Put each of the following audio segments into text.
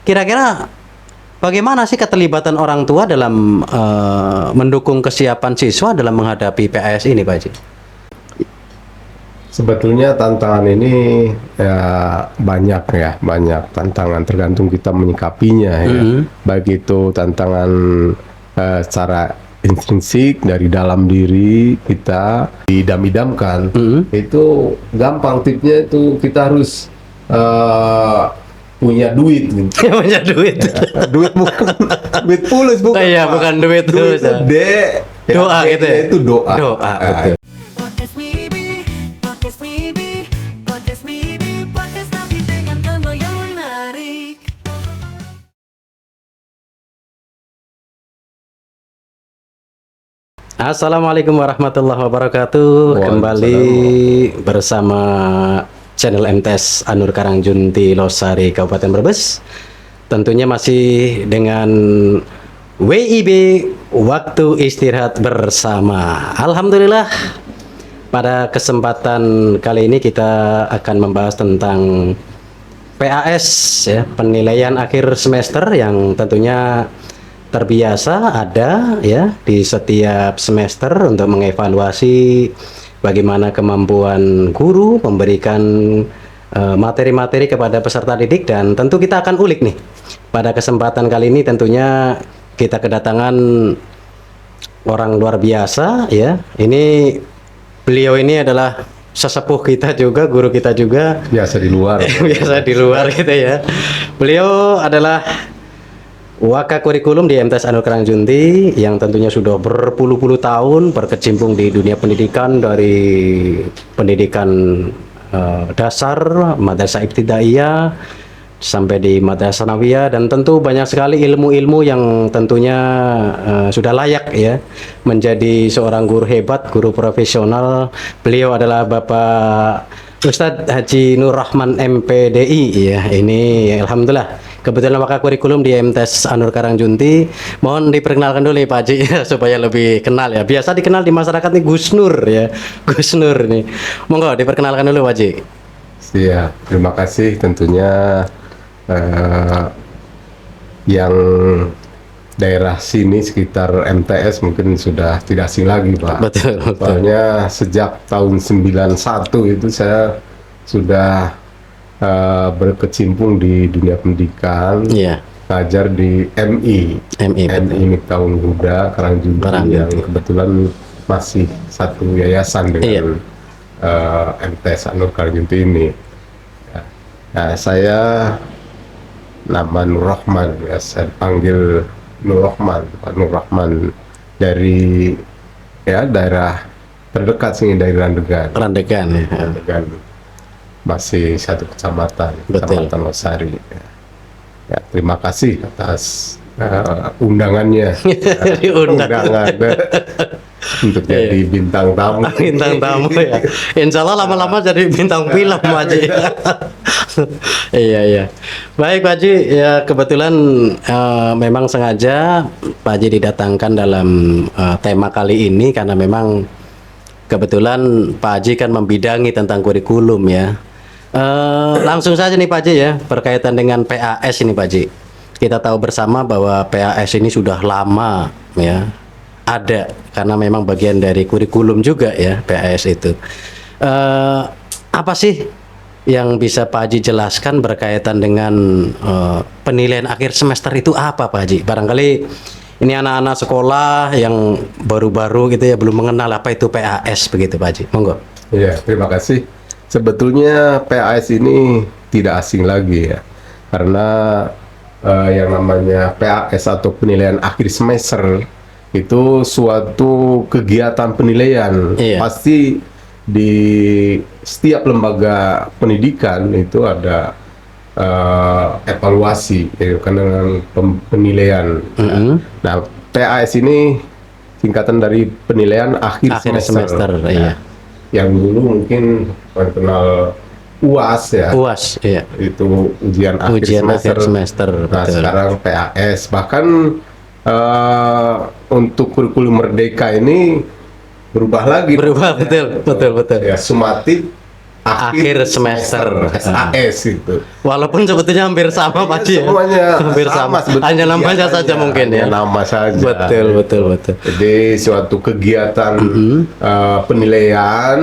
Kira-kira bagaimana sih keterlibatan orang tua dalam mendukung kesiapan siswa dalam menghadapi PAS ini, Pak Haji? Sebetulnya tantangan ini banyak tantangan, tergantung kita menyikapinya ya. Baik itu tantangan secara intrinsik dari dalam diri kita didam-idamkan. Itu gampang, tipnya itu kita harus punya duit gitu. Punya duit. Duit bukan duit fulus, bukan. Iya, bukan duit Duit itu doa gitu ya. Itu doa. Doa, betul. Assalamualaikum warahmatullahi wabarakatuh. Kembali bersama channel MTS Anur Karangjunti Losari Kabupaten Brebes. Tentunya masih dengan WIB Waktu Istirahat Bersama. Alhamdulillah, pada kesempatan kali ini kita akan membahas tentang PAS ya, penilaian akhir semester yang tentunya terbiasa ada ya di setiap semester untuk mengevaluasi bagaimana kemampuan guru memberikan materi-materi kepada peserta didik, dan tentu kita akan ulik nih pada kesempatan kali ini. Tentunya kita kedatangan orang luar biasa ya. Ini beliau ini adalah sesepuh kita juga, guru kita juga. Biasa di luar. Biasa di luar gitu ya. Beliau adalah Waka Kurikulum di MTS Anur Karangjunti yang tentunya sudah berpuluh-puluh tahun berkecimpung di dunia pendidikan, dari pendidikan dasar, madrasah ibtidaiyah sampai di madrasah sanawiyah, dan tentu banyak sekali ilmu-ilmu yang tentunya sudah layak ya menjadi seorang guru hebat, guru profesional. Beliau adalah Bapak Ustadz Haji Nur Rahman MPDI ya. Ini alhamdulillah kebetulan Waka Kurikulum di MTS Anur Karangjunti. Mohon diperkenalkan dulu ya Pak Haji ya, supaya lebih kenal ya. Biasa dikenal di masyarakat nih Gus Nur ya. Gus Nur nih. Monggo diperkenalkan dulu Pak Haji. Iya, terima kasih. Tentunya yang daerah sini sekitar MTS mungkin sudah tidak asing lagi, Pak. Betul. Soalnya sejak tahun 91 itu saya sudah berkecimpung di dunia pendidikan. Iya. Ngajar di MI Miftahul Huda Karangjunti, yang kebetulan masih satu yayasan dengan MTS Anur Karangjunti ini. Nah, saya nama Nur Rahman ya, saya panggil Nur Rahman, Pak Nur Rahman, dari ya daerah terdekat sini, dari Randegan. Randegan masih satu kecamatan, Kecamatan Losari. Ya, terima kasih atas undangannya. Undangan untuk jadi bintang tamu. Bintang tamu ya. Insya Allah lama-lama jadi bintang film Pak Haji. Iya. Baik Pak Haji, ya kebetulan memang sengaja Pak Haji didatangkan dalam tema kali ini karena memang kebetulan Pak Haji kan membidangi tentang kurikulum ya. Langsung saja nih Pak Haji ya, berkaitan dengan PAS ini Pak Haji. Kita tahu bersama bahwa PAS ini sudah lama ya ada, karena memang bagian dari kurikulum juga ya PAS itu. Apa sih yang bisa Pak Haji jelaskan berkaitan dengan penilaian akhir semester itu apa Pak Haji? Barangkali ini anak-anak sekolah yang baru-baru gitu ya belum mengenal apa itu PAS begitu Pak Haji. Monggo. Iya, terima kasih. Sebetulnya PAS ini tidak asing lagi ya, karena yang namanya PAS atau penilaian akhir semester itu suatu kegiatan penilaian. Pasti di setiap lembaga pendidikan itu ada evaluasi ya, dengan penilaian. Nah, PAS ini singkatan dari penilaian akhir semester. Iya. Yang dulu mungkin kenal UAS ya. UAS, iya. Itu ujian akhir semester. Nah, betul. Sekarang PAS. Bahkan untuk kurikulum merdeka ini berubah lagi. Betul. Ya, sumatif akhir semester. SAS itu. Walaupun sebetulnya hampir sama Pak Haji ya. Semuanya Hampir sama. sebetulnya. Hanya namanya saja mungkin ya. Hanya nama saja. Betul. Jadi suatu kegiatan penilaian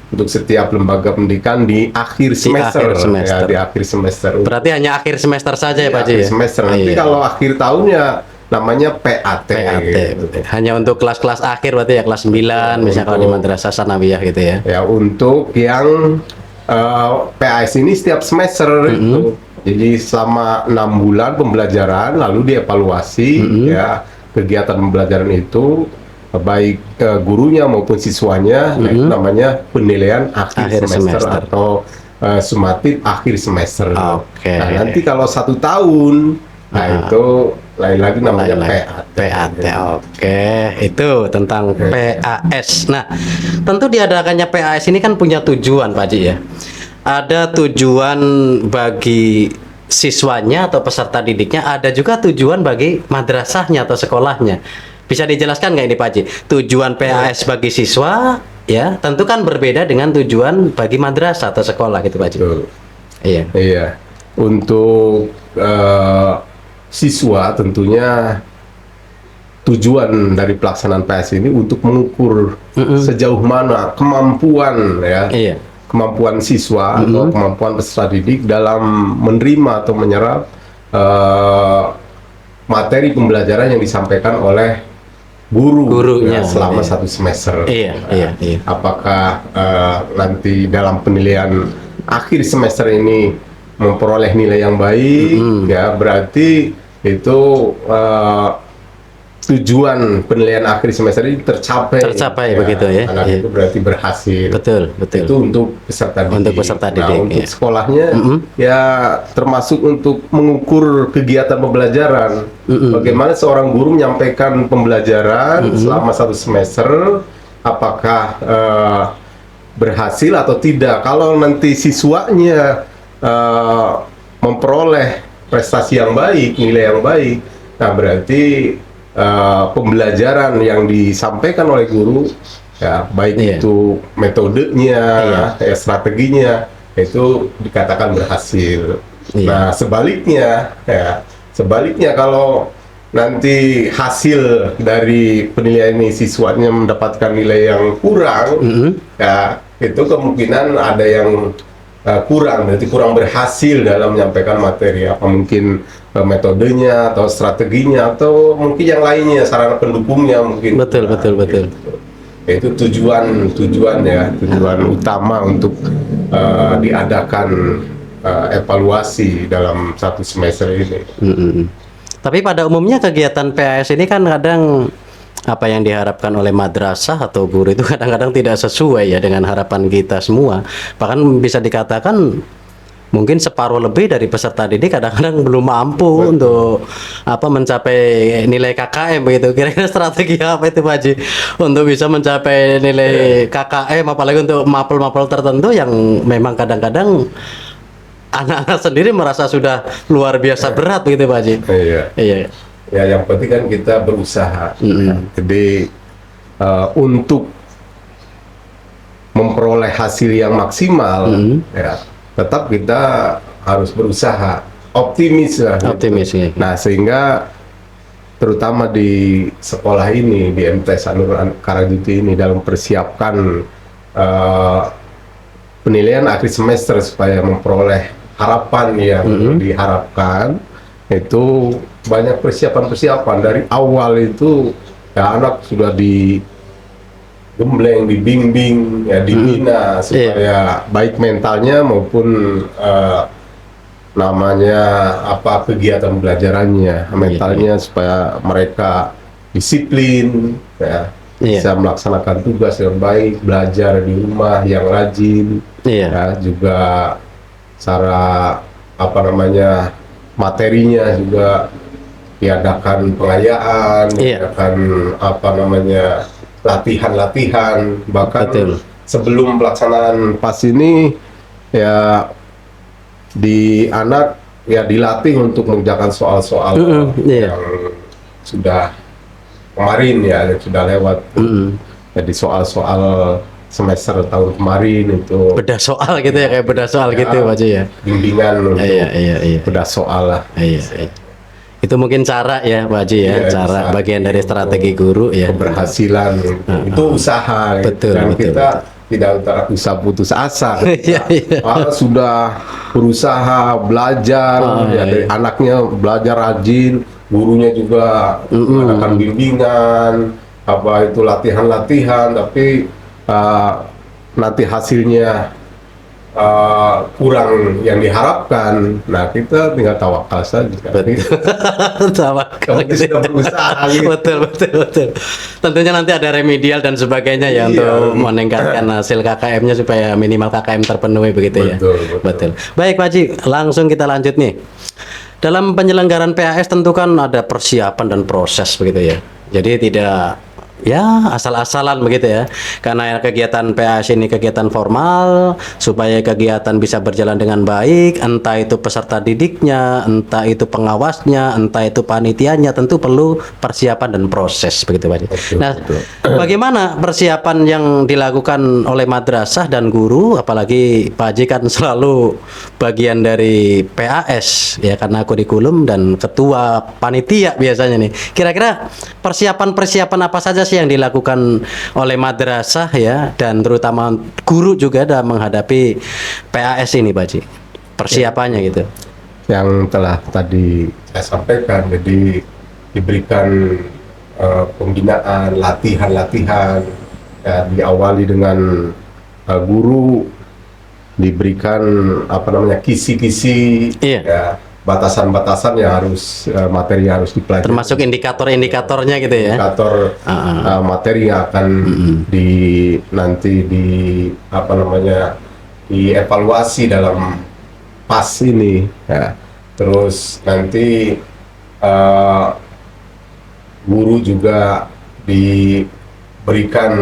untuk setiap lembaga pendidikan di akhir semester, akhir semester. ya, di akhir semester. Berarti hanya akhir semester saja ya Pak Haji Akhir ya? semester. Nanti Iya. kalau akhir tahunnya namanya PAT. PAT, gitu. betul. Hanya untuk kelas-kelas akhir berarti ya kelas 9 misalnya kalau di Madrasah Sanawiyah gitu ya. Ya, untuk yang PAS ini setiap semester itu. Jadi selama 6 bulan pembelajaran lalu dievaluasi ya kegiatan pembelajaran itu baik gurunya maupun siswanya, nah, itu namanya penilaian akhir semester atau sumatif akhir semester. Oke. Nah, nanti kalau 1 tahun, nah itu lain lagi namanya PAT. Oke, itu tentang PAS. Nah, tentu diadakannya PAS ini kan punya tujuan Pak Haji ya. Ada tujuan bagi siswanya atau peserta didiknya, ada juga tujuan bagi madrasahnya atau sekolahnya. Bisa dijelaskan nggak ini Pak Haji? Tujuan PAS bagi siswa ya, tentu kan berbeda dengan tujuan bagi madrasah atau sekolah gitu Pak Haji. Betul. Iya. Iya. Untuk siswa tentunya tujuan dari pelaksanaan PAS ini untuk mengukur sejauh mana kemampuan ya. Iya. Kemampuan siswa atau kemampuan peserta didik dalam menerima atau menyerap materi pembelajaran yang disampaikan oleh gurunya ya, selama iya. 1 semester. Iya. Apakah nanti dalam penilaian akhir semester ini memperoleh nilai yang baik, ya berarti itu tujuan penilaian akhir semester ini tercapai ya, begitu ya. anak Iya. itu berarti berhasil. Betul. Itu untuk peserta didik. Untuk peserta didik, Nah, untuk iya. sekolahnya ya termasuk untuk mengukur kegiatan pembelajaran. Bagaimana seorang guru menyampaikan pembelajaran selama 1 semester, apakah berhasil atau tidak. Kalau nanti siswanya memperoleh prestasi yang baik, nilai yang baik, nah berarti pembelajaran yang disampaikan oleh guru ya baik Iya. itu metodenya, ya, strateginya itu dikatakan berhasil. Iya. Nah sebaliknya kalau nanti hasil dari penilaian ini siswanya mendapatkan nilai yang kurang, ya itu kemungkinan ada yang kurang, berarti kurang berhasil dalam menyampaikan materi, apa mungkin metodenya atau strateginya atau mungkin yang lainnya, sarana pendukungnya mungkin. Betul. Itu tujuan utama untuk diadakan evaluasi dalam 1 semester ini. Tapi pada umumnya kegiatan PAS ini kan kadang apa yang diharapkan oleh madrasah atau guru itu kadang-kadang tidak sesuai ya dengan harapan kita semua. Bahkan bisa dikatakan mungkin separuh lebih dari peserta didik kadang-kadang belum mampu untuk mencapai nilai KKM begitu. Kira-kira strategi apa itu Pak Haji untuk bisa mencapai nilai KKM, apalagi untuk mapel-mapel tertentu yang memang kadang-kadang anak-anak sendiri merasa sudah luar biasa berat begitu Pak Haji. Iya. Ya, yang penting kan kita berusaha. Jadi untuk memperoleh hasil yang maksimal, ya tetap kita harus berusaha, optimis lah. Optimis ya. Nah, sehingga terutama di sekolah ini, di MTS Anur Karangjuti ini dalam persiapkan penilaian akhir semester supaya memperoleh harapan yang diharapkan, itu banyak persiapan dari awal itu ya anak sudah digembleng, dibimbing, ya dibina supaya baik mentalnya maupun kegiatan belajarannya, mentalnya supaya mereka disiplin, ya bisa melaksanakan tugas yang baik, belajar di rumah yang rajin, ya juga cara materinya juga diadakan pengayaan, diadakan latihan-latihan, bahkan sebelum pelaksanaan PAS ini ya di anak ya dilatih untuk mengerjakan soal-soal yang sudah kemarin ya yang sudah lewat. Jadi soal-soal semester tahun kemarin itu Bedah soal gitu ya, kayak bedah soal gitu Pak Haji ya. bimbingan untuk Iya. bedah soal lah. Iya. Itu mungkin cara ya Pak Haji ya, Iya, cara bisa. bagian dari strategi guru ya. Keberhasilan itu usaha Betul, dan betul, kita tidak usah putus asa. Iya. Sudah berusaha belajar, ya, dari anaknya belajar rajin, gurunya juga mengadakan bimbingan, apa itu latihan-latihan, tapi nanti hasilnya kurang yang diharapkan. Nah, kita tinggal tawakal saja. Tawakal Kamu sudah berusaha gitu. betul. Tentunya nanti ada remedial dan sebagainya ya untuk meningkatkan hasil KKM-nya supaya minimal KKM terpenuhi begitu ya. Betul. Baik Pak Haji, langsung kita lanjut nih. Dalam penyelenggaraan PAS tentu kan ada persiapan dan proses begitu ya. Jadi tidak ya asal-asalan begitu ya, karena kegiatan PAS ini kegiatan formal, supaya kegiatan bisa berjalan dengan baik, entah itu peserta didiknya, entah itu pengawasnya, entah itu panitianya, tentu perlu persiapan dan proses begitu Pak Haji. Nah, bagaimana persiapan yang dilakukan oleh madrasah dan guru, apalagi Pak Haji kan selalu bagian dari PAS ya, karena kurikulum dan ketua panitia biasanya nih. Kira-kira persiapan apa saja sih yang dilakukan oleh madrasah ya, dan terutama guru juga dalam menghadapi PAS ini Pak Haji, persiapannya gitu. Yang telah tadi saya sampaikan, jadi diberikan pembinaan, latihan-latihan, ya, diawali dengan guru diberikan kisi-kisi, Iya. ya, batasan-batasan yang harus materi yang harus dipelajari, Termasuk indikator-indikatornya gitu ya. indikator materi yang akan nanti dievaluasi dalam PAS ini, ya. Terus nanti guru juga diberikan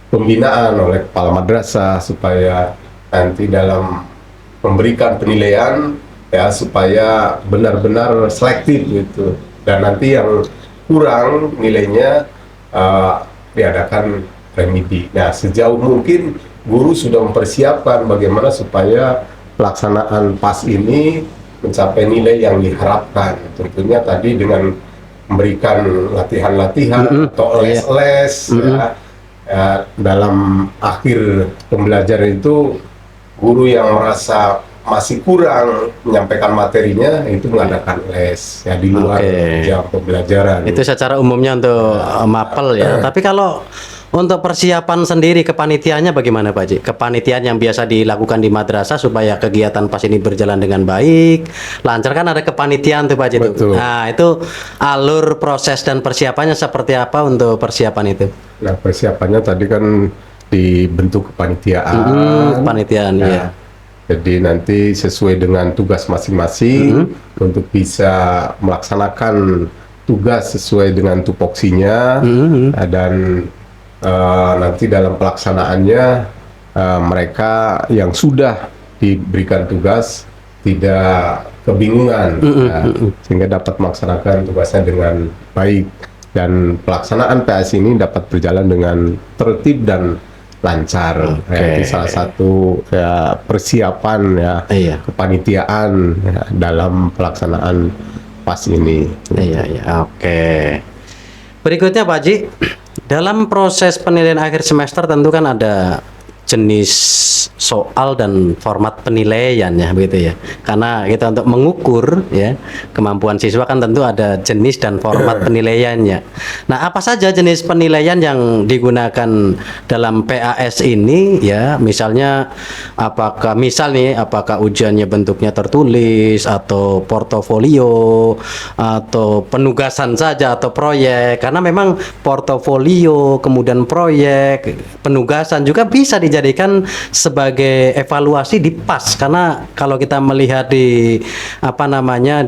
pembinaan oleh kepala madrasah supaya nanti dalam memberikan penilaian ya supaya benar-benar selektif gitu, dan nanti yang kurang nilainya diadakan remedi. Nah, sejauh mungkin guru sudah mempersiapkan bagaimana supaya pelaksanaan PAS ini mencapai nilai yang diharapkan. Tentunya tadi dengan memberikan latihan-latihan atau les-les ya, dalam akhir pembelajaran itu guru yang merasa masih kurang menyampaikan materinya itu mengadakan les ya di luar jam pembelajaran. Itu secara umumnya untuk mapel ya. Tapi kalau untuk persiapan sendiri kepanitiaannya bagaimana Pak Haji? Kepanitiaan yang biasa dilakukan di madrasah supaya kegiatan PAS ini berjalan dengan baik, lancar, kan ada kepanitiaan tuh Pak Haji. Betul. Nah, itu alur proses dan persiapannya seperti apa untuk persiapan itu? Nah, persiapannya tadi kan dibentuk kepanitiaan. Kepanitiaan ya. Jadi nanti sesuai dengan tugas masing-masing untuk bisa melaksanakan tugas sesuai dengan tupoksinya, dan nanti dalam pelaksanaannya mereka yang sudah diberikan tugas tidak kebingungan, sehingga dapat melaksanakan tugasnya dengan baik, dan pelaksanaan PAS ini dapat berjalan dengan tertib dan lancar. Ya, itu salah satu ya, persiapan ya kepanitiaan ya, dalam pelaksanaan PAS ini. Iya. Berikutnya Pak Haji, dalam proses penilaian akhir semester tentu kan ada jenis soal dan format penilaian ya begitu ya. Karena kita untuk mengukur ya kemampuan siswa kan tentu ada jenis dan format penilaiannya. Nah, apa saja jenis penilaian yang digunakan dalam PAS ini ya? Misalnya apakah ujiannya bentuknya tertulis atau portofolio atau penugasan saja atau proyek? Karena memang portofolio kemudian proyek, penugasan juga bisa dijadikan sebagai evaluasi di PAS, karena kalau kita melihat di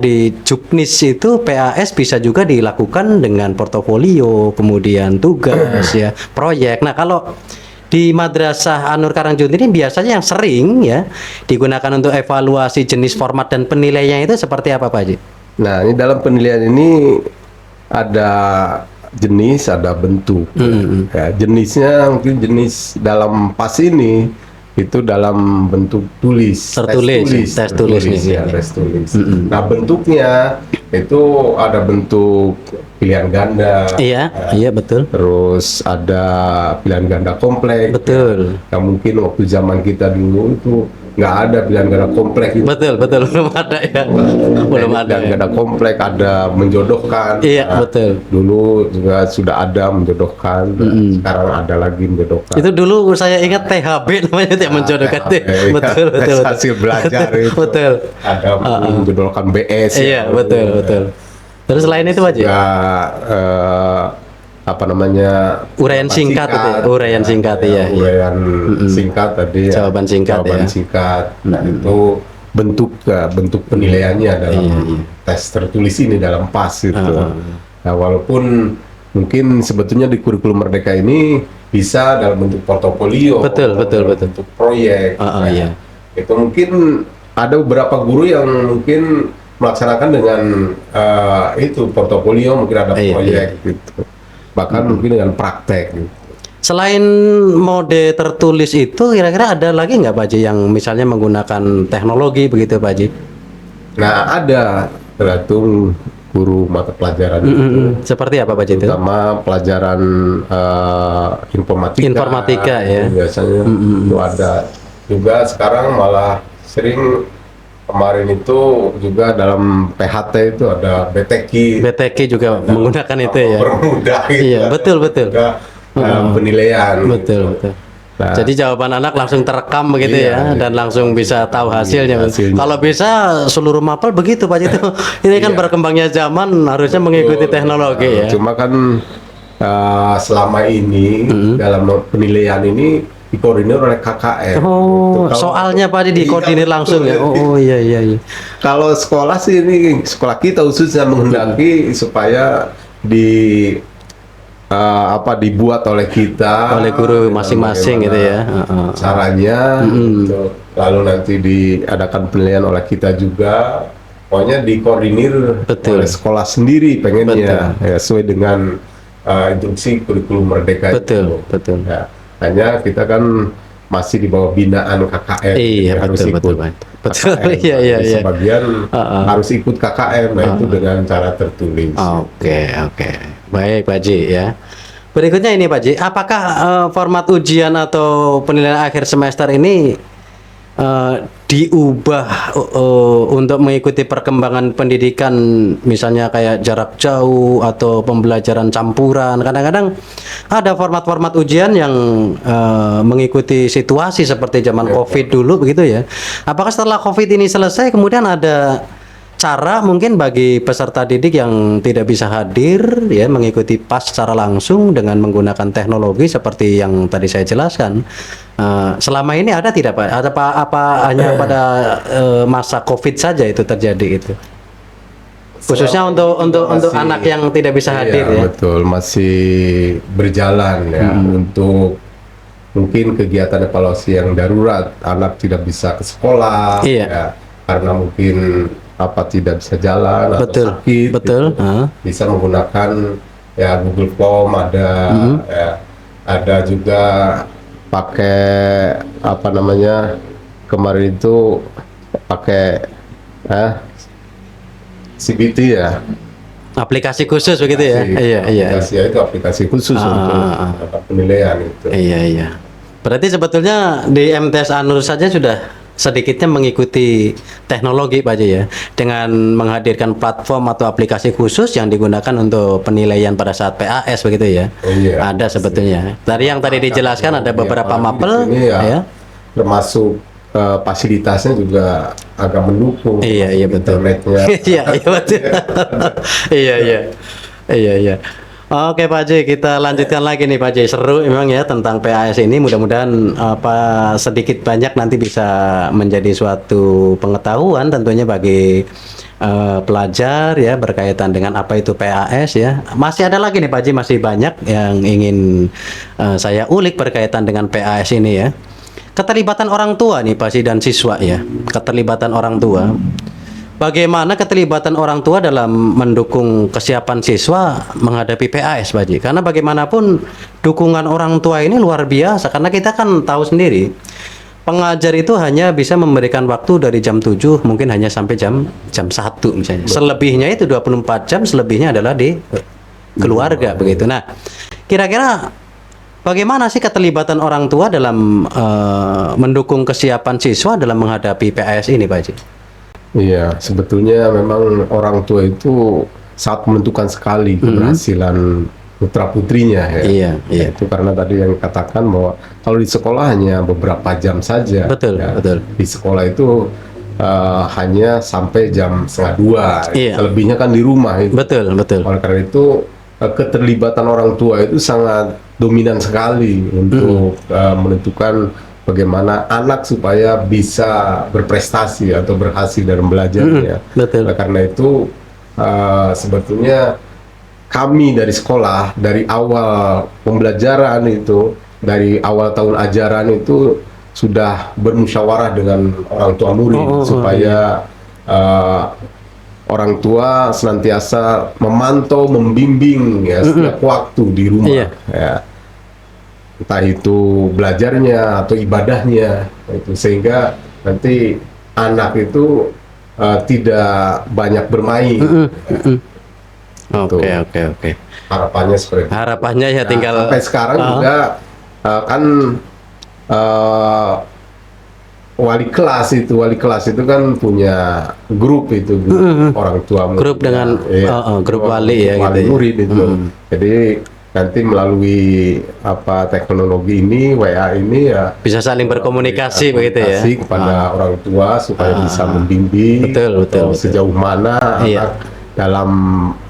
di Juknis itu PAS bisa juga dilakukan dengan portofolio, kemudian tugas ya, proyek. Nah, kalau di Madrasah An-Nur Karangjunti ini biasanya yang sering ya digunakan untuk evaluasi jenis format dan penilaiannya itu seperti apa Pak Haji? Nah, ini dalam penilaian ini ada jenis, ada bentuk. Ya, jenisnya mungkin jenis dalam PAS ini itu dalam bentuk Tertulis, tes tulis nih. ya, tes tulis. Nah, bentuknya itu ada bentuk pilihan ganda. Iya, iya betul. Terus ada pilihan ganda kompleks. Betul. Yang mungkin waktu zaman kita dulu itu nggak ada pilihan ganda kompleks itu. Betul, belum ada ya. Belum ada. Dan ganda kompleks, ada menjodohkan. Iya, betul. Dulu juga sudah ada menjodohkan. Sekarang ada lagi menjodohkan. Itu dulu saya ingat THB namanya yang menjodohkan. THB, Betul, ya, betul. hasil belajar itu. Betul. Ada menjodohkan BS. Iya, betul. Terus selain itu Pak Haji? Ya, apa namanya, Uraian singkat itu ya? Uraian singkat, iya. uraian singkat tadi ya. Jawaban singkat, Jawaban ya. singkat. Nah, itu bentuk penilaiannya dalam tes tertulis ini dalam PAS itu. Nah, walaupun mungkin sebetulnya di kurikulum Merdeka ini bisa dalam bentuk portofolio, Betul. bentuk proyek. Iya. Itu mungkin ada beberapa guru yang mungkin melaksanakan dengan itu portofolio, mungkin ada proyek gitu. Bahkan mungkin dengan praktek gitu. Selain mode tertulis itu, kira-kira ada lagi nggak Pak Haji yang misalnya menggunakan teknologi begitu Pak Haji? Nah, ada tergantung guru mata pelajaran itu. Seperti apa Pak Haji itu? Terutama pelajaran informatika. Informatika, ya. Biasanya itu ada. Juga sekarang malah sering, kemarin itu juga dalam PHT itu ada BTQ. BTQ juga menggunakan itu ya. Permudah gitu. Iya, betul. Juga, penilaian. Betul. Nah, Jadi jawaban anak langsung terekam begitu ya, dan langsung bisa tahu hasilnya. Kalau bisa seluruh mapel begitu Pak itu. Ini kan berkembangnya zaman, harusnya mengikuti teknologi ya. Cuma kan selama ini dalam penilaian ini dikoordinir oleh KKM. Oh, Gitu. soalnya Pak Haji dikoordinir langsung ya. Oh iya. Kalau sekolah sih, ini sekolah kita khususnya menghendaki supaya dibuat oleh kita, Oleh guru masing-masing gitu ya. caranya, gitu. Lalu nanti diadakan penilaian oleh kita juga. Pokoknya dikoordinir Betul. oleh sekolah sendiri pengennya, ya, sesuai dengan instruksi kurikulum Merdeka itu. Betul. Ya, hanya kita kan masih di bawah binaan KKM. Iya, harus betul. ikut Betul. KKM. Iya. Jadi sebagian harus ikut KKM, nah itu dengan cara tertulis. Oke. Baik Pak Haji ya. Berikutnya ini Pak Haji, apakah format ujian atau penilaian akhir semester ini diubah untuk mengikuti perkembangan pendidikan, misalnya kayak jarak jauh atau pembelajaran campuran? Kadang-kadang ada format-format ujian yang mengikuti situasi seperti zaman COVID dulu begitu ya. Apakah setelah COVID ini selesai kemudian ada cara mungkin bagi peserta didik yang tidak bisa hadir ya mengikuti PAS secara langsung dengan menggunakan teknologi seperti yang tadi saya jelaskan? Selama ini ada tidak Pak? Ada apa hanya pada masa COVID saja itu terjadi itu? Khususnya untuk anak yang tidak bisa hadir ya. Betul, masih berjalan ya untuk mungkin kegiatan evaluasi yang darurat, anak tidak bisa ke sekolah ya, karena mungkin tidak bisa jalan atau sakit. Betul. Gitu. Bisa menggunakan ya Google Form, ada ya, ada juga pakai kemarin itu pakai CBT ya, aplikasi khusus begitu ya. Iya. Itu aplikasi khusus untuk penilaian itu. Iya. Berarti sebetulnya di MTS Anur saja sudah sedikitnya mengikuti teknologi Pak Haji ya, dengan menghadirkan platform atau aplikasi khusus yang digunakan untuk penilaian pada saat PAS begitu ya. Iya, ada sebetulnya. Tadi yang tadi dijelaskan ada beberapa mapel ya. Termasuk fasilitasnya juga agak mendukung. Iya betul. Internetnya. Iya betul. Iya. Oke Pak Haji, kita lanjutkan lagi nih Pak Haji. Seru memang ya tentang PAS ini. Mudah-mudahan sedikit banyak nanti bisa menjadi suatu pengetahuan tentunya bagi pelajar ya berkaitan dengan apa itu PAS ya. Masih ada lagi nih Pak Haji, masih banyak yang ingin saya ulik berkaitan dengan PAS ini ya. Keterlibatan orang tua nih Pak Haji dan siswa ya. Keterlibatan orang tua. bagaimana keterlibatan orang tua dalam mendukung kesiapan siswa menghadapi PAS, Pak Haji? Karena bagaimanapun dukungan orang tua ini luar biasa, karena kita kan tahu sendiri pengajar itu hanya bisa memberikan waktu dari jam 7 mungkin hanya sampai jam 1 misalnya. Selebihnya itu 24 jam, selebihnya adalah di keluarga begitu. Nah, kira-kira bagaimana sih keterlibatan orang tua dalam mendukung kesiapan siswa dalam menghadapi PAS ini, Pak Haji? Iya, sebetulnya memang orang tua itu sangat menentukan sekali keberhasilan putra putrinya ya. Iya, iya. Itu karena tadi yang katakan bahwa kalau di sekolah hanya beberapa jam saja. Betul, ya. betul. Di sekolah itu hanya sampai jam 1:30. Iya. Selebihnya kan di rumah itu. Betul, betul. Oleh karena itu keterlibatan orang tua itu sangat dominan sekali untuk menentukan bagaimana anak supaya bisa berprestasi atau berhasil dalam belajarnya. Betul. Oleh karena itu sebetulnya kami dari sekolah, dari awal pembelajaran itu, dari awal tahun ajaran itu sudah bermusyawarah dengan orang tua murid supaya orang tua senantiasa memantau, membimbing ya setiap waktu di rumah. Iya. Ya. Entah itu belajarnya atau ibadahnya, itu sehingga nanti anak itu tidak banyak bermain. Oke. Harapannya seperti itu. Harapannya ya Nah, tinggal sampai sekarang juga kan wali kelas itu kan punya grup itu orang tua murid. grup dengan grup wali ya wali gitu. murid itu. Jadi nanti melalui teknologi ini, WA ini ya Bisa saling berkomunikasi begitu ya. komunikasi kepada orang tua supaya bisa membimbing Betul. sejauh mana Iya. anak dalam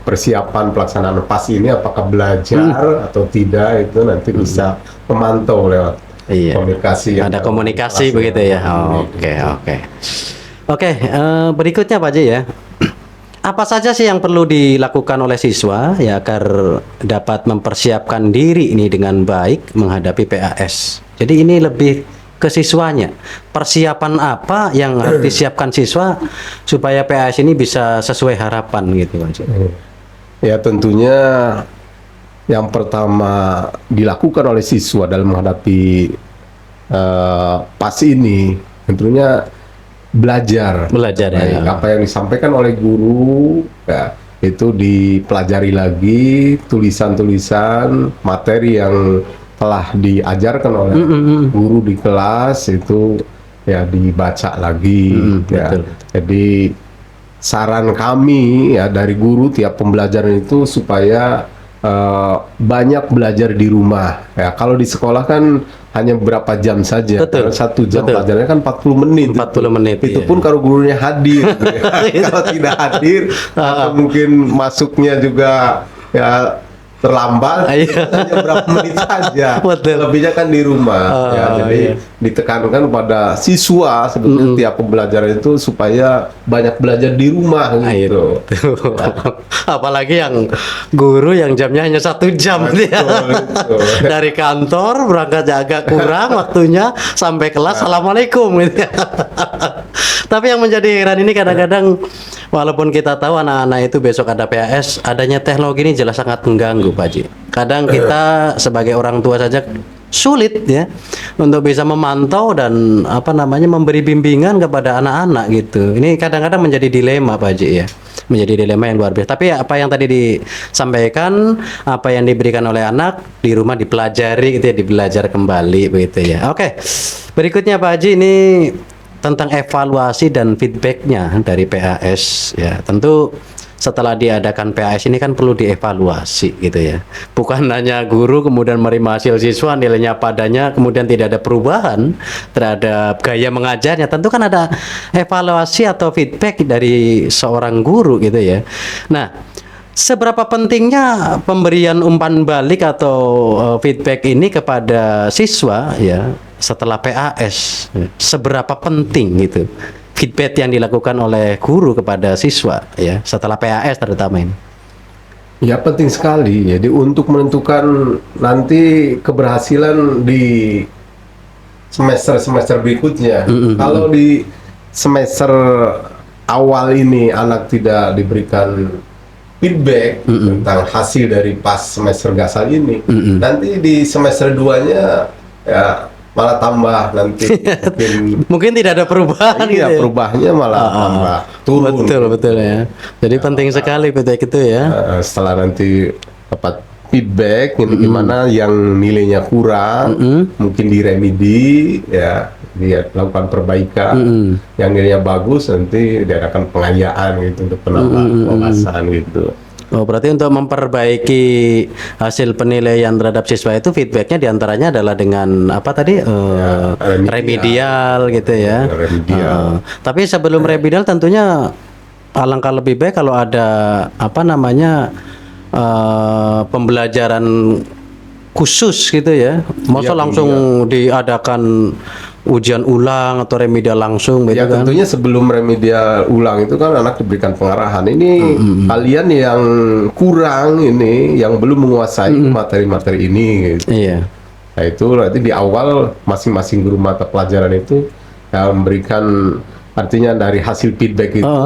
persiapan pelaksanaan PAS ini apakah belajar atau tidak, itu nanti bisa memantau lewat Iya. komunikasi. Ada komunikasi begitu ya. Oke, berikutnya Pak Haji ya. Apa saja sih yang perlu dilakukan oleh siswa ya agar dapat mempersiapkan diri ini dengan baik menghadapi PAS? Jadi ini lebih ke siswanya. Persiapan apa yang harus disiapkan siswa supaya PAS ini bisa sesuai harapan gitu Pak Haji? Ya tentunya yang pertama dilakukan oleh siswa dalam menghadapi PAS ini tentunya belajar Belajar ya. Baik, apa yang disampaikan oleh guru ya, itu dipelajari lagi, tulisan-tulisan materi yang telah diajarkan oleh guru di kelas itu ya dibaca lagi ya. betul. Jadi saran kami ya dari guru tiap pembelajaran itu supaya banyak belajar di rumah ya. Kalau di sekolah kan hanya beberapa jam saja. Betul. Karena 1 jam Betul. pelajarannya kan 40 menit. 40 menit, Itu iya. pun kalau gurunya hadir. Kalau tidak hadir atau mungkin masuknya juga ya terlambat, Iya. hanya berapa menit saja. Betul. Lebihnya kan di rumah. Ya, jadi ditekankan pada siswa sebetulnya tiap pembelajaran itu supaya banyak belajar di rumah gitu. Tuh. Apalagi yang guru yang jamnya hanya 1 jam dia. Betul. Dari kantor berangkat agak kurang waktunya sampai kelas assalamualaikum gitu ya. Tapi yang menjadi heran ini kadang-kadang walaupun kita tahu anak-anak itu besok ada PAS, adanya teknologi ini jelas sangat mengganggu Pak Haji. Kadang kita sebagai orang tua saja sulit ya untuk bisa memantau dan memberi bimbingan kepada anak-anak gitu. Ini kadang-kadang menjadi dilema Pak Haji ya. Menjadi dilema yang luar biasa. Tapi apa yang tadi disampaikan, apa yang diberikan oleh anak di rumah dipelajari gitu ya, dibelajar kembali begitu ya. Oke. Berikutnya Pak Haji ini tentang evaluasi dan feedbacknya dari PAS ya. Tentu setelah diadakan PAS ini kan perlu dievaluasi gitu ya. Bukan hanya guru kemudian menerima hasil siswa nilainya padanya kemudian tidak ada perubahan terhadap gaya mengajarnya. Tentu kan ada evaluasi atau feedback dari seorang guru gitu ya. Nah, seberapa pentingnya pemberian umpan balik atau feedback ini kepada siswa ya setelah PAS? Seberapa penting gitu feedback yang dilakukan oleh guru kepada siswa ya setelah PAS terutama ini? Ya penting sekali. Jadi untuk menentukan nanti keberhasilan di semester berikutnya. Kalau di semester awal ini anak tidak diberikan feedback tentang hasil dari pas semester gasal ini, nanti di semester 2-nya ya malah tambah nanti Mungkin tidak ada perubahan gitu iya, ya. perubahannya malah tambah turun. Betul ya. Jadi penting sekali feedback itu ya. Setelah nanti dapat feedback ini gimana yang nilainya kurang, mungkin diremedi ya, dia lakukan perbaikan. Yang nilainya bagus nanti diadakan pengayaan gitu untuk penambah wawasan gitu. Oh, berarti untuk memperbaiki hasil penilaian terhadap siswa itu feedbacknya diantaranya adalah dengan apa tadi remedial gitu ya. Remedial. Tapi sebelum remedial tentunya alangkah lebih baik kalau ada apa namanya pembelajaran khusus gitu ya. Masa langsung diadakan ujian ulang atau remedial langsung gitu Ya kan. tentunya sebelum remedial ulang itu kan anak diberikan pengarahan. Ini kalian yang kurang ini, yang belum menguasai materi-materi ini gitu. Iya. Nah itu berarti di awal masing-masing guru mata pelajaran itu ya, memberikan artinya dari hasil feedback itu,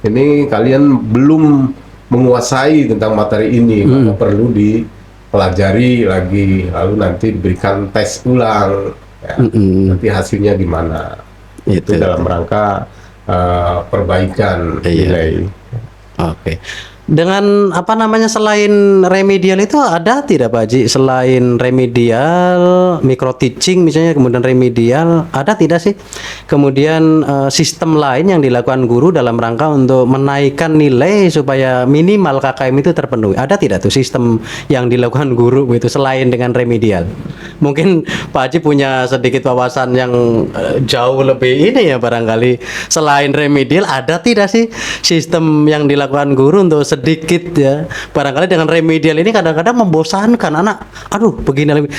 ini kalian belum menguasai tentang materi ini, maka perlu dipelajari lagi, lalu nanti diberikan tes ulang. Ya, nanti hasilnya gimana? Itu dalam rangka perbaikan nilai. Oke. Dengan apa namanya selain remedial itu ada tidak Pak Haji? Selain remedial, micro teaching misalnya, kemudian remedial, ada tidak sih? Kemudian sistem lain yang dilakukan guru dalam rangka untuk menaikkan nilai supaya minimal KKM itu terpenuhi. Ada tidak tuh sistem yang dilakukan guru itu selain dengan remedial? Mungkin Pak Haji punya sedikit wawasan yang jauh lebih ini ya barangkali. Selain remedial ada tidak sih sistem yang dilakukan guru untuk sedikit ya, barangkali dengan remedial ini kadang-kadang membosankan anak. Aduh, begini lebih.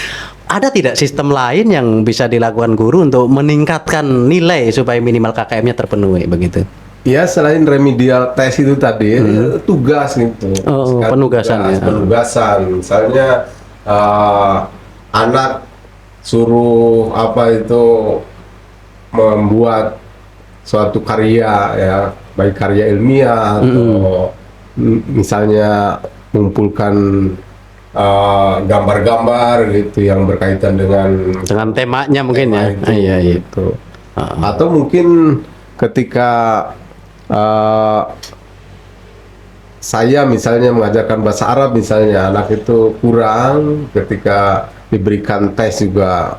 Ada tidak sistem lain yang bisa dilakukan guru untuk meningkatkan nilai supaya minimal KKM-nya terpenuhi begitu? Ya selain remedial tes itu tadi, tugas gitu. Penugasan ya. Penugasan, misalnya anak suruh apa itu membuat suatu karya ya, baik karya ilmiah atau misalnya mengumpulkan gambar-gambar gitu yang berkaitan dengan temanya mungkin ya. itu, Iya. gitu. Atau mungkin ketika saya misalnya mengajarkan bahasa Arab misalnya, anak itu kurang, ketika diberikan tes juga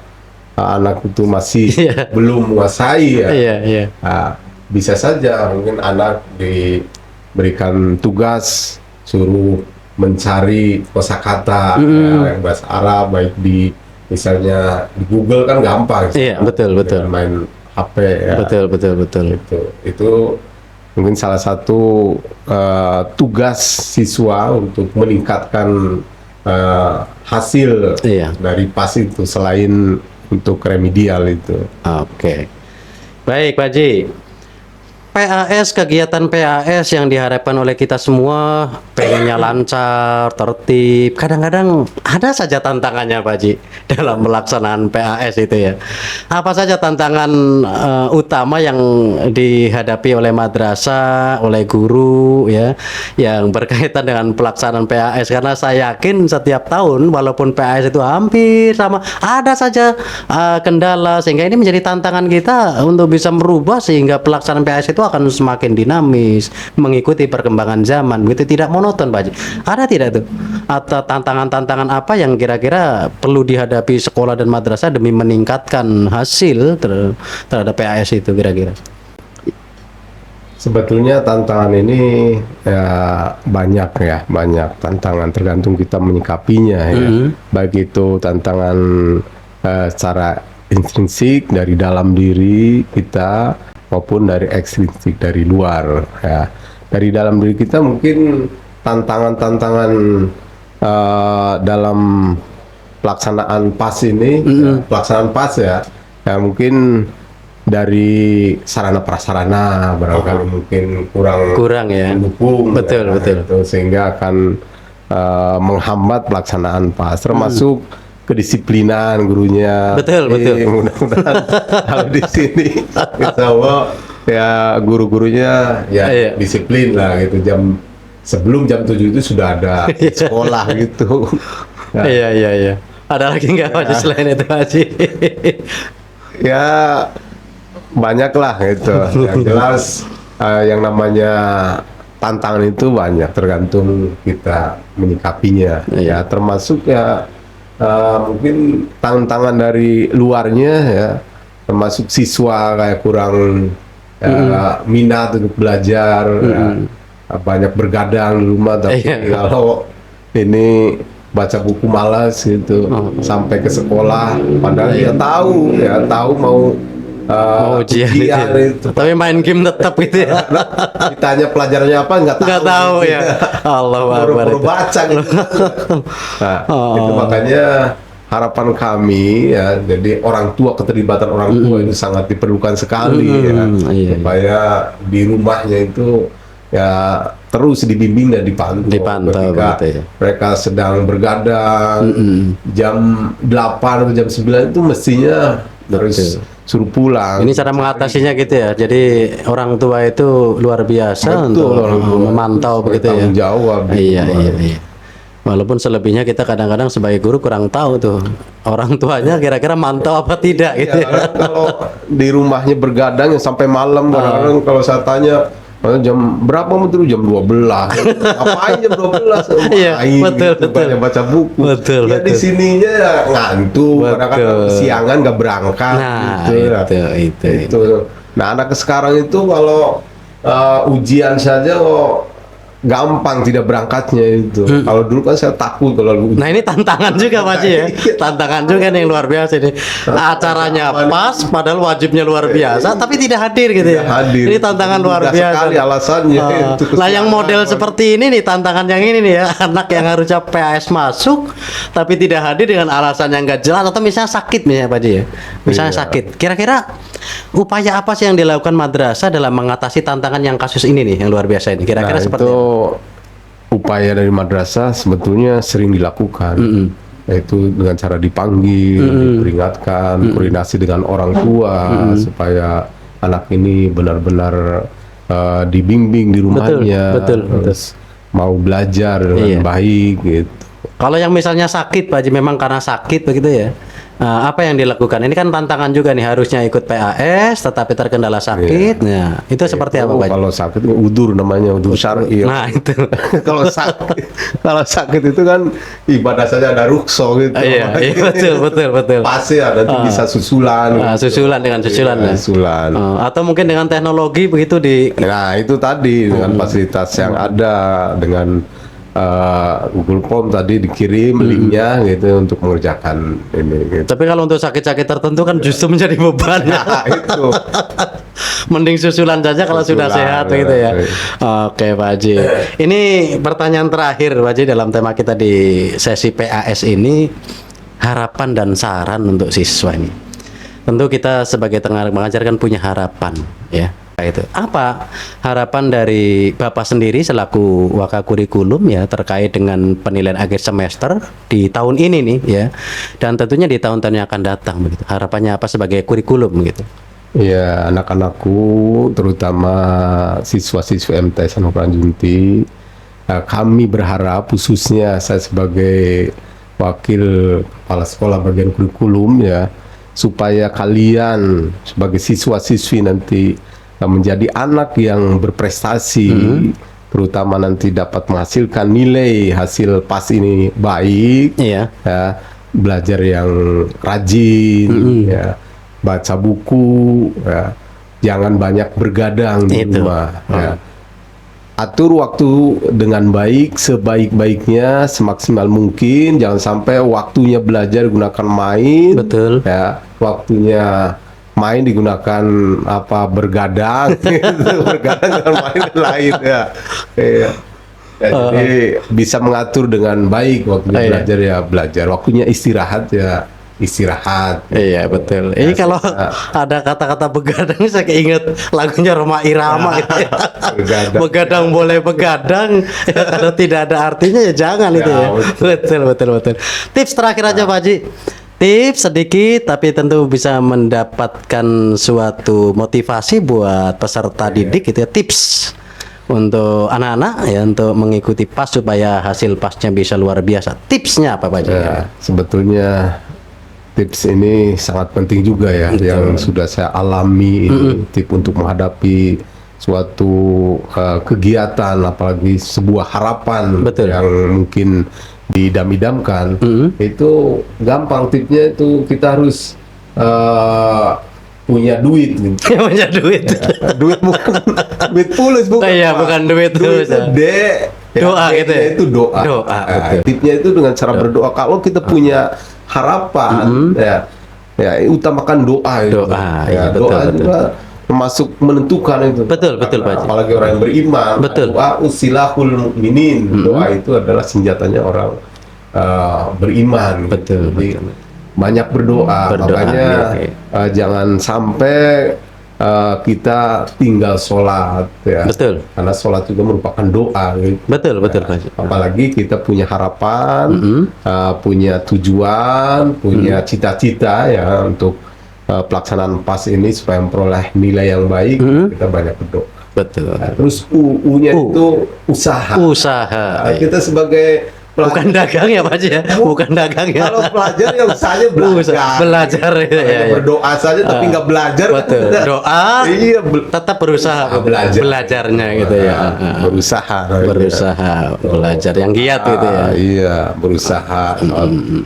anak itu masih belum menguasai ya. Iya. Nah, bisa saja mungkin anak diberikan tugas suruh mencari kosakata ya, yang bahasa Arab, baik di misalnya di Google kan gampang. Iya, betul. Main HP ya. Betul. Itu mungkin salah satu tugas siswa untuk meningkatkan hasil dari PAS itu selain untuk remedial itu. Oke. Baik, Pak Haji. PAS, kegiatan PAS yang diharapkan oleh kita semua pengennya lancar, tertib. Kadang-kadang ada saja tantangannya Pak Haji dalam pelaksanaan PAS itu ya. Apa saja tantangan utama yang dihadapi oleh madrasah, oleh guru ya, yang berkaitan dengan pelaksanaan PAS? Karena saya yakin setiap tahun walaupun PAS itu hampir sama, ada saja kendala, sehingga ini menjadi tantangan kita untuk bisa merubah sehingga pelaksanaan PAS itu akan semakin dinamis, mengikuti perkembangan zaman, begitu, tidak monoton Pak Haji. Ada tidak tuh? Atau tantangan-tantangan apa yang kira-kira perlu dihadapi sekolah dan madrasah demi meningkatkan hasil terhadap PAS itu kira-kira? Sebetulnya tantangan ini ya banyak tantangan, tergantung kita menyikapinya ya. Baik itu tantangan secara intrinsik dari dalam diri kita maupun dari ekstrinsik dari luar ya. Dari dalam diri kita mungkin tantangan-tantangan dalam pelaksanaan PAS ini, pelaksanaan PAS ya mungkin dari sarana prasarana barangkali mungkin kurang ya, mendukung, betul. Itu, sehingga akan menghambat pelaksanaan PAS, termasuk kedisiplinan gurunya. Betul. Mudah-mudahan kalau di sini insya Allah ya guru-gurunya ya Iya. disiplin lah gitu, sebelum jam 7 itu sudah ada sekolah gitu. Nah, Iya. Ada lagi nggak Pak Haji selain itu Pak Haji? ya banyak lah gitu. Yang jelas yang namanya tantangan itu banyak, tergantung kita menyikapinya. Iya. Ya termasuk ya mungkin tantangan dari luarnya ya, termasuk siswa kayak kurang minat untuk belajar, ya, banyak bergadang di rumah, tapi Iya. kalau ini baca buku malas gitu sampai ke sekolah, padahal dia tahu mau Mau ujian itu. Tapi main game tetap gitu ya. Ditanya pelajarannya apa nggak tahu. Nggak tahu ya. Allah Akbar Baru itu. baca gitu. Nah, itu makanya harapan kami ya, jadi orang tua, keterlibatan orang tua itu sangat diperlukan sekali ya, iya. supaya di rumahnya itu ya terus dibimbing dan dipantau. Dipantau Ketika begitu ya. mereka sedang bergadang jam 8 atau jam 9 itu mestinya harus suruh pulang. Ini cara mengatasinya gitu ya. Jadi orang tua itu luar biasa Betul, untuk orang tua memantau begitu ya. tanggung jawab di Iya, rumah. iya. Walaupun selebihnya kita kadang-kadang sebagai guru kurang tahu tuh orang tuanya kira-kira mantau apa tidak gitu Ya, ya. karena kalau di rumahnya bergadang yang sampai malam, kadang-kadang kalau saya tanya jam berapa mau tidur, jam 12. Ngapain jam 12? Iya, Main betul, gitu, betul. banyak baca buku. Betul, Ya di betul. sininya ya ngantuk, Betul. kadang-kadang kesiangan nggak berangkat Nah, gitu. itu. Nah, anak sekarang itu kalau ujian saja kok gampang tidak berangkatnya itu. Kalau dulu kan saya takut kalau ujian. Nah ini tantangan juga Pak Haji ya. Tantangan juga nih yang luar biasa ini. Acaranya pas padahal wajibnya luar biasa tapi tidak hadir gitu ya. Tidak hadir. Ini tantangan luar Mudah biasa. sekali alasannya. Itu Nah yang kesiangan. model seperti ini nih tantangan yang ini nih ya. Anak yang harusnya PAS masuk tapi tidak hadir dengan alasan yang nggak jelas atau misalnya sakit misalnya Pak Haji ya. Misalnya Iya. sakit. Kira-kira upaya apa sih yang dilakukan madrasah dalam mengatasi tantangan yang kasus ini nih yang luar biasa ini? Kira-kira Nah, seperti itu upaya dari madrasah sebetulnya sering dilakukan, yaitu dengan cara dipanggil, diperingatkan, koordinasi dengan orang tua supaya anak ini benar-benar dibimbing di rumahnya, betul. terus mau belajar dengan Iya. baik gitu. Kalau yang misalnya sakit, Pak Haji, memang karena sakit begitu ya. Apa yang dilakukan? Ini kan tantangan juga nih, harusnya ikut PAS tetapi terkendala sakit. Nah, itu seperti apa, Pak Haji? Kalau sakit udur namanya, udur syar'i. Nah, itu. kalau sakit itu kan ibadah saja ada rukso gitu. Iya, betul. Pasti ada, nanti bisa susulan. Susulan dengan susulan ya. Susulan. Atau mungkin dengan teknologi begitu di Nah, itu tadi dengan fasilitas yang ada, dengan Google Form tadi dikirim linknya gitu untuk mengerjakan ini gitu. Tapi kalau untuk sakit-sakit tertentu kan justru menjadi beban ya. Nah, itu. Mending susulan saja kalau sudah Susulan, sehat begitu ya. iya. Oke Pak Haji. Ini pertanyaan terakhir Pak Haji dalam tema kita di sesi PAS ini, harapan dan saran untuk siswa ini. Tentu kita sebagai mengajar kan punya harapan ya. Itu apa harapan dari Bapak sendiri selaku wakakurikulum ya terkait dengan penilaian akhir semester di tahun ini nih ya, dan tentunya di tahun-tahun yang akan datang begitu. Harapannya apa sebagai kurikulum gitu? Ya, anak-anakku terutama siswa-siswa MTS Anugerah Junti, kami berharap, khususnya saya sebagai wakil kepala sekolah bagian kurikulum ya, supaya kalian sebagai siswa-siswi nanti menjadi anak yang berprestasi, terutama nanti dapat menghasilkan nilai hasil pas ini baik, Iya. ya, belajar yang rajin, ya, baca buku, ya, jangan banyak bergadang di Itu. rumah. Ya. Atur waktu dengan baik, sebaik-baiknya, semaksimal mungkin. Jangan sampai waktunya belajar digunakan main. Betul. Ya, waktunya main digunakan bergadang, gitu. Bergadang dengan main lain ya. Iya. Ya, jadi bisa mengatur dengan baik waktunya Iya. belajar ya belajar, waktunya istirahat ya istirahat. Iya betul. Ini kalau ada kata-kata begadang saya keinget lagunya Roma Irama gitu ya. Begadang. Begadang boleh begadang, ya, kalau tidak ada artinya ya jangan itu ya. betul. Betul. Tips terakhir aja Pak Haji. tips sedikit tapi tentu bisa mendapatkan suatu motivasi buat peserta didik gitu ya, tips untuk anak-anak ya untuk mengikuti PAS supaya hasil PASnya bisa luar biasa. Tipsnya apa Pak Haji? Ya, sebetulnya tips ini sangat penting juga ya, yang sudah saya alami ini, tips untuk menghadapi suatu kegiatan, apalagi sebuah harapan Betul. yang mungkin didam-idamkan. Itu gampang, tipsnya itu kita harus punya duit gitu. Punya duit. Duit bukan duit fulus, bukan Iya, Pak. bukan duit Duit fulus, itu ya. Doa gitu ya? Itu doa. Doa, Nah, betul. tipsnya itu dengan cara berdoa. Kalau kita punya harapan, ya utamakan doa itu. Doa, Ya, iya, betul, doa betul. juga termasuk menentukan itu. Betul, betul, Karena Pak Haji. apalagi orang yang beriman. Betul. Doa usilahul mukminin. Doa itu adalah senjatanya orang beriman. Betul, Jadi, betul. banyak berdoa. Berdoa, Makanya iya. jangan sampai kita tinggal sholat ya. Betul. Karena sholat juga merupakan doa gitu. Betul, betul Pak Haji. Apalagi kita punya harapan, punya tujuan, punya cita-cita ya untuk pelaksanaan PAS ini supaya memperoleh nilai yang baik, kita banyak berdoa. Betul. Nah, terus U-nya itu usaha. Usaha. Nah, kita sebagai Bukan dagang ya Pak Haji ya? Bukan dagang ya. kalau pelajar yang usahanya belajar. Belajar ya, Hanya ya. berdoa saja tapi nggak belajar. Betul. Kan? Doa Iya, tetap berusaha belajar. belajarnya gitu ya. Berusaha. Berusaha belajar yang giat gitu ya. Iya, berusaha.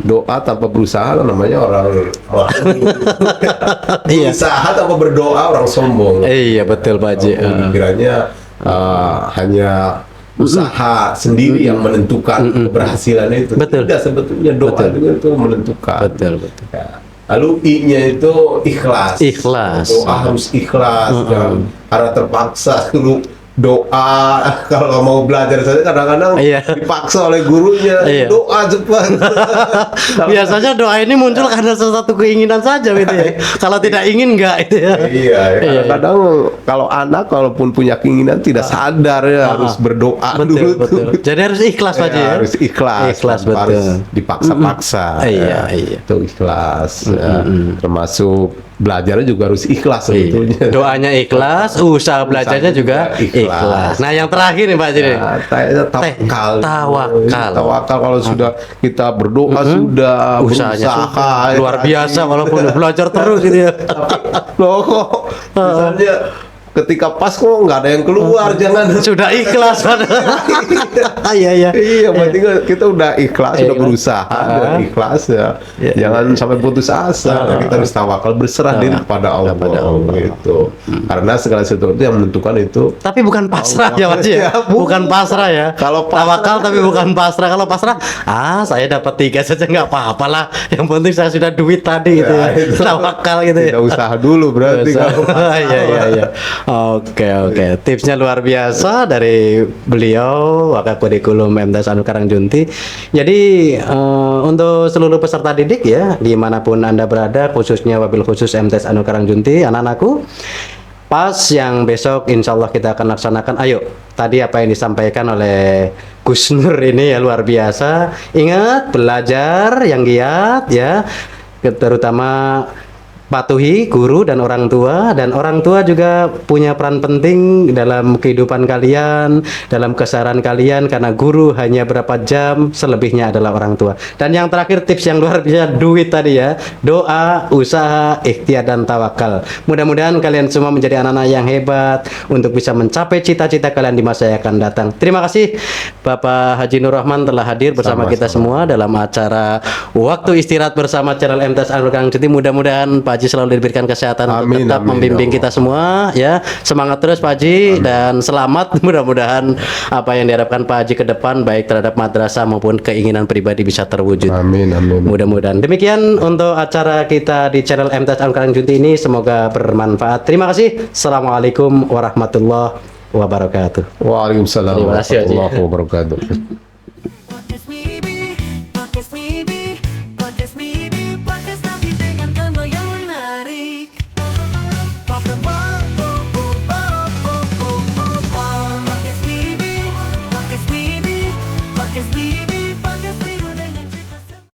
Doa tanpa berusaha namanya orang Iya. berusaha tanpa berdoa orang sombong. Iya betul Pak Haji. Pemikirannya hanya usaha sendiri yang menentukan keberhasilan itu. Betul. Tidak, sebetulnya doa juga itu menentukan. Betul, betul. Ya. Lalu I-nya itu ikhlas. Ikhlas. Doa harus ikhlas. Jangan karena terpaksa dulu doa. Kalau mau belajar saja kadang-kadang Iya. dipaksa oleh gurunya. Iya. Doa cepat. Biasanya doa ini muncul karena sesuatu keinginan saja gitu ya. Kalau tidak ingin enggak itu ya. Iya, kadang-kadang kalau anak kalaupun punya keinginan tidak sadar ya harus berdoa Betul, dulu betul. tuh. Jadi harus ikhlas Pak Haji ya. Harus ikhlas. Ikhlas, tanpa harus betul. dipaksa-paksa. Iya, ya. iya. Itu ikhlas. Ya. Termasuk belajarnya juga harus ikhlas Iya. sebetulnya. Doanya ikhlas, usaha belajarnya juga ikhlas. Nah, yang terakhir nih Pak Haji nih. Nah, tawakal. Tawakal. Tawakal kalau sudah kita berdoa sudah Usahanya berusaha luar biasa walaupun belajar terus gitu ya. Loh kok misalnya ketika pas kok nggak ada yang keluar, jangan Sudah ikhlas kan. Iya iya. iya, berarti kita udah ikhlas, Iya. udah berusaha, udah ikhlas ya. Iya. Jangan sampai putus asa. Kita harus tawakal, berserah diri kepada Allah, Kepada Allah. gitu. Karena segala sesuatu yang menentukan itu Tapi bukan pasrah ya Allah. Pak Haji ya. Ya, Bukan pasrah ya. Kalau pasrah- tawakal tapi bukan pasrah. Kalau pasrah, saya dapat 3 saja nggak apa-apa lah. Yang penting saya sudah duit tadi gitu ya. itu. Tawakal gitu ya. kita usaha dulu berarti kalau Iya iya iya. Oke oke. Tipsnya luar biasa dari beliau Wakakurikulum MTS Anu Karangjunti. Jadi untuk seluruh peserta didik ya dimanapun Anda berada, khususnya wabil khusus MTS Anu Karangjunti, anak-anakku, PAS yang besok insya Allah kita akan laksanakan. Ayo, tadi apa yang disampaikan oleh Gus Nur ini ya luar biasa. Ingat, belajar yang giat ya, terutama patuhi guru dan orang tua juga punya peran penting dalam kehidupan kalian, dalam keseharian kalian, karena guru hanya berapa jam, selebihnya adalah orang tua. Dan yang terakhir tips yang luar biasa, duit tadi ya, doa, usaha, ikhtiar dan tawakal. Mudah-mudahan kalian semua menjadi anak-anak yang hebat untuk bisa mencapai cita-cita kalian di masa yang akan datang. Terima kasih Bapak Haji Nur Rahman telah hadir bersama kita semua dalam acara Waktu Istirahat bersama channel MTS Anu Karangjunti. Mudah-mudahan Pak Haji selalu diberikan kesehatan untuk Amin, tetap amin, membimbing ya kita semua ya. Semangat terus Pak Haji dan selamat. Mudah-mudahan apa yang diharapkan Pak Haji ke depan baik terhadap madrasah maupun keinginan pribadi bisa terwujud. Amin, amin. Mudah-mudahan. Demikian untuk acara kita di channel MTS Anu Karangjunti ini, semoga bermanfaat. Terima kasih. Assalamualaikum warahmatullahi wabarakatuh. Waalaikumsalam Terima kasih, Haji. warahmatullahi wabarakatuh.